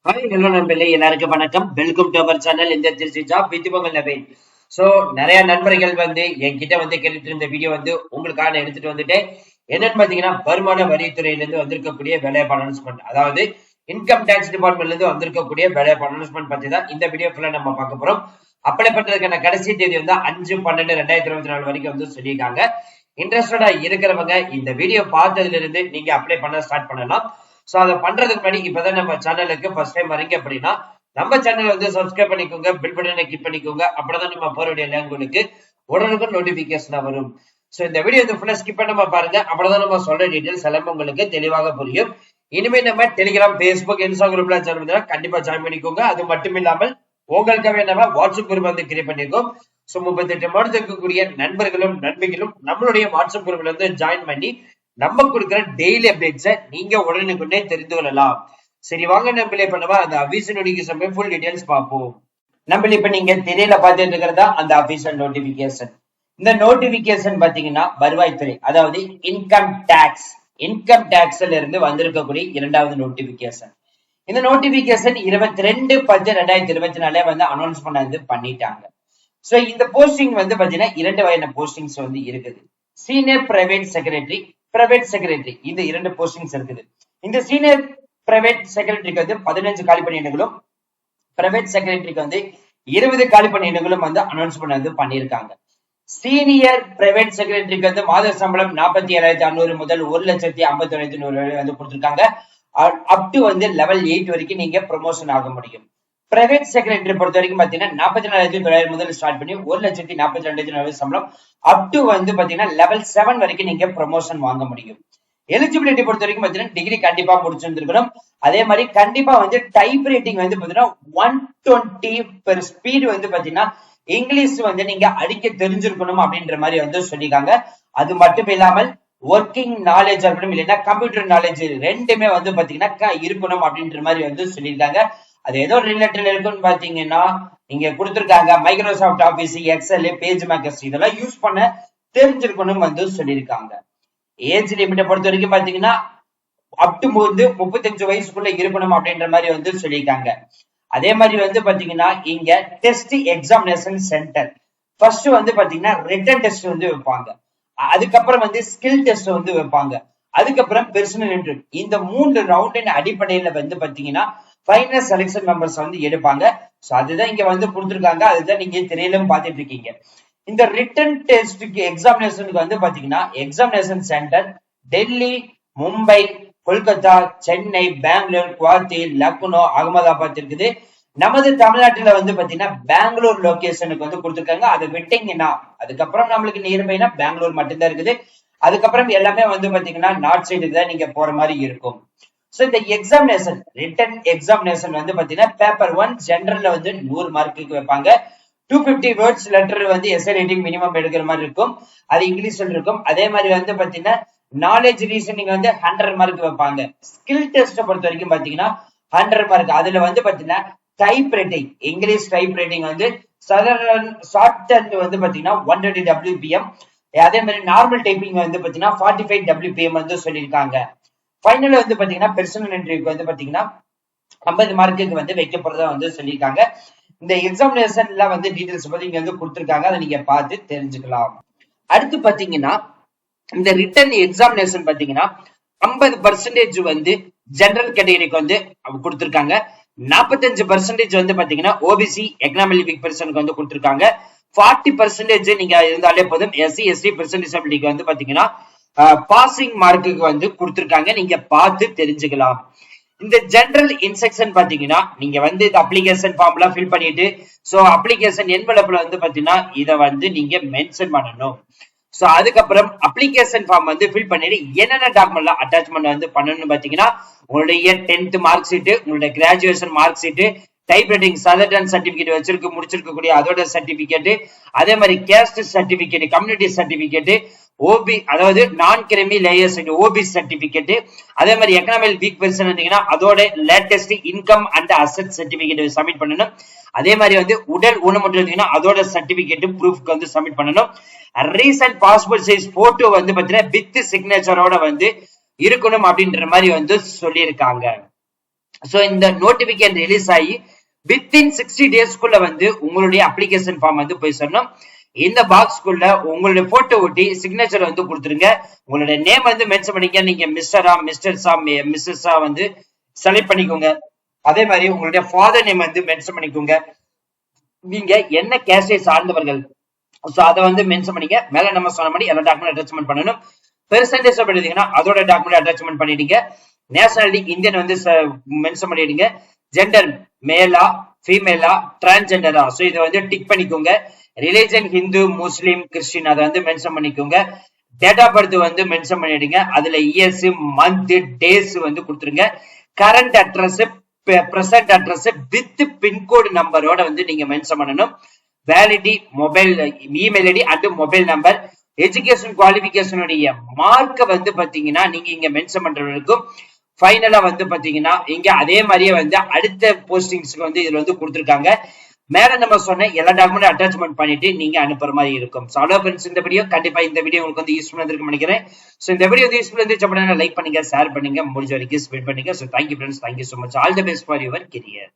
Hi hello நண்பர்களே, எல்லாருக்கும் வணக்கம். Welcome to our channel. இந்த திருச்சி ஜாப் வித் உங்கள் நவீன். சோ நிறைய நண்பர்கள் என்கிட்ட கேட்டுட்டு இருந்த வீடியோ உங்களுக்காக எடுத்துட்டு வந்துட்டேன். என்னன்னு பாத்தீங்கன்னா, வருமான வரித்துறையில இருந்து வந்திருக்கக்கூடிய வேலைவாய்ப்பு அனௌன்ஸ்மெண்ட், அதாவது இன்கம் டேக்ஸ் டிபார்ட்மெண்ட்ல இருந்து வந்திருக்கக்கூடிய வேலைவாய்ப்பு அனௌன்ஸ்மெண்ட் பத்தி தான் இந்த வீடியோ ஃபுல்லா நம்ம பார்க்க போறோம். அப்ளை பண்றதுக்கான கடைசி தேதி 5/12/2024 வரைக்கும் சொல்லியிருக்காங்க. இன்ட்ரெஸ்டடா இருக்கிறவங்க இந்த வீடியோ பார்த்ததுல இருந்து நீங்க அப்ளை பண்ண ஸ்டார்ட் பண்ணலாம். சோ அதை பண்றதுக்கு முன்னாடி இப்பதான் நம்ம சேனலுக்கு ஃபர்ஸ்ட் டைம் வரீங்க அப்படின்னா நம்ம சேனல் சப்ஸ்கிரைப் பண்ணிக்கோங்க, பில் பட்டனை கிளிக் பண்ணிக்கோங்க. அப்படிதான் நம்ம போற வீடியோ உங்களுக்கு உடனுக்குடன் நோட்டிபிகேஷன் வரும். சோ இந்த வீடியோ ஃபுல்லா ஸ்கிப் பண்ணாம பாருங்க. அப்படிதான் நம்ம சொல்ற டீடைல்ஸ் எல்லாமே உங்களுக்கு தெளிவாக புரியும். இனிமே நம்ம டெலிகிராம், பேஸ்புக், இன்ஸ்டாகிராம்ல சேனல் கண்டிப்பா ஜாயின் பண்ணிக்கோங்க. அது மட்டும் இல்லாமல் உங்களுக்காக நம்ம வாட்ஸ்அப் குரூப் கிரியேட் பண்ணிருக்கோம். சோ 38 மாதத்துக்கு இருக்கக்கூடிய நண்பர்களும் நண்பிகளும் நம்மளுடைய வாட்ஸ்அப் குரூப்ல ஜாயின் பண்ணி நம்ம கொடுக்கிற டெய்லி அப்டேட்ஸை நீங்க உடனுக்குடனே தெரிந்து கொள்ளலாம். சரி, வாங்க நம்ம பண்ணவா அந்த அபிஷியல் நோட்டிபிகேஷன் ஃபுல் டீடைல்ஸ் பார்ப்போம். நம்ம இப்ப நீங்க திரையில பார்த்துட்டு இருக்கிறதா அந்த அபிஷியல் நோட்டிபிகேஷன். இந்த நோட்டிபிகேஷன் பாத்தீங்கன்னா வருவாய்த்துறை, அதாவது இன்கம் டாக்ஸ்ல இருந்து வந்திருக்கக்கூடிய இரண்டாவது நோட்டிபிகேஷன். இந்த நோட்டிபிகேஷன் 22/10/2024 அனௌன்ஸ் பண்ணிட்டாங்க. சோ இந்த போஸ்டிங் பாத்தீங்கன்னா 2 வகையான போஸ்டிங்ஸ் இருக்குது. சீனியர் பிரைவேட் செக்ரட்டரி இந்த 2 போஸ்டிங்ஸ் இருக்குது. இந்த சீனியர் பிரைவேட் செக்ரட்டரிக்கு 15 காலி பணியிடங்களும், பிரைவேட் செக்ரட்டரிக்கு 20 காலி பணியிடங்களும் அனௌன்ஸ் பண்ணியிருக்காங்க. சீனியர் பிரைவேட் செக்ரட்டரிக்கு மாத சம்பளம் 47,600 முதல் 1,51,100 கொடுத்திருக்காங்க. அப் டு லெவல் 8 வரைக்கும் நீங்க ப்ரொமோஷன் ஆக முடியும். பிரைவேட் செக்ரட்டரி பொறுத்த வரைக்கும் பாத்தீங்கன்னா 44,900 முதல் ஸ்டார்ட் பண்ணி 1,42,900 சம்பளம். அப் டு பாத்தீங்கன்னா லெவல் 7 வரைக்கும் நீங்க ப்ரொமோஷன் வாங்க முடியும். எலிஜிபிலிட்டி பொறுத்த வரைக்கும் பாத்தீங்கன்னா டிகிரி கண்டிப்பா முடிச்சிருந்திருக்கணும். அதே மாதிரி கண்டிப்பா டைப் ரைட்டிங் பாத்தீங்கன்னா 120 பெர் ஸ்பீட் பாத்தீங்கன்னா இங்கிலீஷ் நீங்க அடிக்க தெரிஞ்சிருக்கணும் அப்படின்ற மாதிரி சொல்லிருக்காங்க. அது மட்டும் இல்லாமல் ஒர்க்கிங் நாலேஜ் இருக்கணும், இல்லைன்னா கம்ப்யூட்டர் நாலேஜ் ரெண்டுமே பாத்தீங்கன்னா இருக்கணும் அப்படின்ற மாதிரி சொல்லியிருக்காங்க. அது ஏதோ ரிலேட்டட் இருக்குன்னு பாத்தீங்கன்னா இங்க கொடுத்திருக்காங்க Microsoft office, excel, page makers இதெல்லாம் யூஸ் பண்ண தெரிஞ்சிருக்கணும் சொல்லியிருக்காங்க. ஏஜ் லிமிட்டை பொறுத்த வரைக்கும் பாத்தீங்கன்னா அப் டு 35 வயசுக்குள்ள இருக்கணும் அப்படின்ற மாதிரி சொல்லியிருக்காங்க. அதே மாதிரி பாத்தீங்கன்னா இங்க டெஸ்ட் எக்ஸாமினேஷன் சென்டர் ஃபர்ஸ்ட் பாத்தீங்கன்னா ரிட்டன் டெஸ்ட் வைப்பாங்க. அதுக்கப்புறம் ஸ்கில் டெஸ்ட் வைப்பாங்க. அதுக்கப்புறம் பெர்சனல் இன்டர்வியூ. இந்த 3 ரவுண்டின் அடிப்படையில பாத்தீங்கன்னா ஃபைனல் செலக்ஷன் மெம்பர்ஸ் எடுப்பாங்க. சோ அதுதான் இங்க கொடுத்திருக்காங்க. அதுதான் நீங்க திரையிலும் பாத்துட்டு இருக்கீங்க. இந்த ரிட்டன் டெஸ்டுக்கு எக்ஸாமினேஷனுக்கு பாத்தீங்கன்னா எக்ஸாமினேஷன் சென்டர் டெல்லி, மும்பை, கொல்கத்தா, சென்னை, பெங்களூர், குவாத்தி, லக்னோ, அகமதாபாத் இருக்குது. நமது தமிழ்நாட்டுல பாத்தீங்கன்னா பெங்களூர் லொகேஷனுக்கு கொடுத்திருக்காங்க. அதை விட்டீங்கன்னா அதுக்கப்புறம் நம்மளுக்கு நியர்பைனா பெங்களூர் மட்டும்தான் இருக்குது. அதுக்கப்புறம் எல்லாமே பாத்தீங்கன்னா நார்த் சைடு தான் நீங்க போற மாதிரி இருக்கும். சோ இந்த எக்ஸாமினேஷன் ரிட்டன் எக்ஸாமினேஷன் பாத்தீங்கன்னா பேப்பர் 1 ஜெனரல்ல 100 மார்க்குக்கு வைப்பாங்க. 250 words letter S A writing minimum எடுக்கிற மாதிரி இருக்கும். அது இங்கிலீஷ்ல இருக்கும். அதே மாதிரி பாத்தீங்கன்னா நாலேஜ் ரீசனிங் 100 மார்க் வைப்பாங்க. ஸ்கில் டெஸ்ட் பொறுத்த வரைக்கும் பாத்தீங்கன்னா 100 மார்க். அதுல பாத்தீங்கன்னா type writing, English type writing short hand பாத்தீங்கன்னா 120 WPM. அதே மாதிரி நார்மல் டைப்பிங் பாத்தீங்கன்னா 45 WPM சொல்லியிருக்காங்க. ஃபைனல் பாத்தீங்கன்னா பெர்சனல் இன்டர்வியூக்கு பாத்தீங்கன்னா 50 மார்க்குக்கு வைக்கப்படுறதா சொல்லியிருக்காங்க. இந்த எக்ஸாமினேஷன் எல்லாம் டீடைல்ஸ் பத்தி இங்க கொடுத்திருக்காங்க. அதை நீங்க பார்த்து தெரிஞ்சுக்கலாம். அடுத்து பாத்தீங்கன்னா இந்த ரிட்டன் எக்ஸாமினேஷன் பாத்தீங்கன்னா 50% ஜெனரல் கேட்டகரிக்கு கொடுத்திருக்காங்க. 45% பாத்தீங்கன்னா ஓபிசி எக்கனாமிக் வீக் பர்சனுக்கு கொடுத்திருக்காங்க. 40% நீங்க இருந்தாலே போதும் எஸ்சி எஸ்டி பெர்சன்டேஜ் பாத்தீங்கன்னா பாசிங் மார்க்குக்கு கொடுத்திருக்காங்க. நீங்க பார்த்து தெரிஞ்சுக்கலாம். இந்த ஜெனரல் இன்ஸ்ட்ரக்ஷன் பாத்தீங்கன்னா நீங்க இந்த அப்ளிகேஷன் ஃபார்ம் எல்லாம் ஃபில் பண்ணிட்டு சோ அப்ளிகேஷன் என்வலப்ல பாத்தீங்கன்னா இத நீங்க மென்ஷன் பண்ணணும். சோ அதுக்கப்புறம் அப்ளிகேஷன் ஃபார்ம் ஃபில் பண்ணிட்டு என்னென்ன டாக்குமெண்ட் அட்டாச்மெண்ட் பண்ணணும்னு பாத்தீங்கன்னா உங்களுடைய 10th மார்க் ஷீட், உங்களுடைய graduation mark sheet, type writing shorthand certificate முடிச்சிருக்கக்கூடிய அதோட சர்டிபிகேட், அதே மாதிரி caste certificate, community certificate, OB அதாவது நான் கிரிமி லேயர்ஸ் ஓபி சர்டிபிகேட், அதே மாதிரி எக்கனாமிக் வீக் பெர்சன் இருந்தீங்கன்னா அதோட latest income and asset certificate submit பண்ணணும். அதே மாதிரி உடல் ஊனமுற்று இருந்தீங்கன்னா அதோட சர்டிபிகேட் ப்ரூஃப்க்கு சப்மிட் பண்ணணும். ரீசன்ட் பாஸ்போர்ட் சைஸ் போட்டோ பாத்தீங்கன்னா வித் சிக்னேச்சரோட இருக்கணும் அப்படின்ற மாதிரி சொல்லியிருக்காங்க. சோ இந்த நோட்டிபிகேஷன் ரிலீஸ் ஆகி வித்தின் 60 டேஸ்க்குள்ள வந்து உங்களுடைய அப்ளிகேஷன் ஃபார்ம் வந்து போய் சொல்லணும். இந்த பாக்ஸ்க்குள்ள உங்களுடைய போட்டோ ஒட்டி சிக்னேச்சர் வந்து கொடுத்துருங்க. உங்களுடைய நேம் வந்து மென்ஷன் பண்ணிக்க. நீங்க மிஸ்டரா மிஸ்டர்ஸா மிஸ்ஸஸா வந்து செலக்ட் பண்ணிக்கோங்க. அதே மாதிரி உங்களுடைய ஃபாதர் நேம் வந்து மென்ஷன் பண்ணிக்கோங்க. நீங்க என்ன கேஸ்டை சார்ந்தவர்கள் சோ அதை வந்து மென்ஷன் பண்ணிக்க. மேல நம்ம சொன்ன மாதிரி எல்லா டாக்குமெண்ட் அட்டாச்மெண்ட் பண்ணணும். பெர்சன்டேஜ் எழுதிங்கன்னா அதோட டாக்குமெண்ட் அட்டாச்மெண்ட் பண்ணிடுங்க. நேஷனாலிட்டி இந்தியன் வந்து மென்ஷன் பண்ணிடுங்க. ஜெண்டர் மேலா ஃபீமேலா டிரான்ஸ்ஜெண்டரா சோ இதை வந்து டிக் பண்ணிக்கோங்க. ரிலிஜன் ஹிந்து முஸ்லீம் கிறிஸ்டின் அதை வந்து மென்ஷன் பண்ணிக்கோங்க. டேட் ஆஃப் பர்த் வந்து மென்ஷன் பண்ணிடுங்க. அதுல இயர்ஸ் மந்த் டேஸ் வந்து கொடுத்துருங்க. Current address present address with pincode நம்பரோட வந்து நீங்க மென்ஷன் பண்ணணும். Valid mobile email ID and mobile number. Education குவாலிபிகேஷனுடைய மார்க்க வந்து பாத்தீங்கன்னா நீங்க இங்க மென்ஷன் பண்றவங்களுக்கும் ஃபைனலா வந்து பாத்தீங்கன்னா இங்க அதே மாதிரியே வந்து அடுத்த போஸ்டிங்ஸ்க்கு வந்து இதுல வந்து கொடுத்துருக்காங்க. மேல நம்ம சொன்ன எல்லா டாக்குமெண்ட் அட்டாச்மெண்ட் பண்ணிட்டு நீங்க அனுப்புற மாதிரி இருக்கும். சோ அவ்வளவு ஃப்ரெண்ட்ஸ் இந்த வீடியோ கண்டிப்பா இந்த வீடியோ உங்களுக்கு வந்து யூஸ்ஃபுல்லா இருக்கும்னு நினைக்கிறேன். சோ இந்த வீடியோ வந்து யூஸ்ஃபுல்லா இருந்துச்சு அப்படின்னா லைக் பண்ணுங்க, ஷேர் பண்ணுங்க, முடிஞ்ச வரைக்கும் ஸ்ப்ரெட் பண்ணுங்க. So thank you friends, thank you so much. All the best for your career.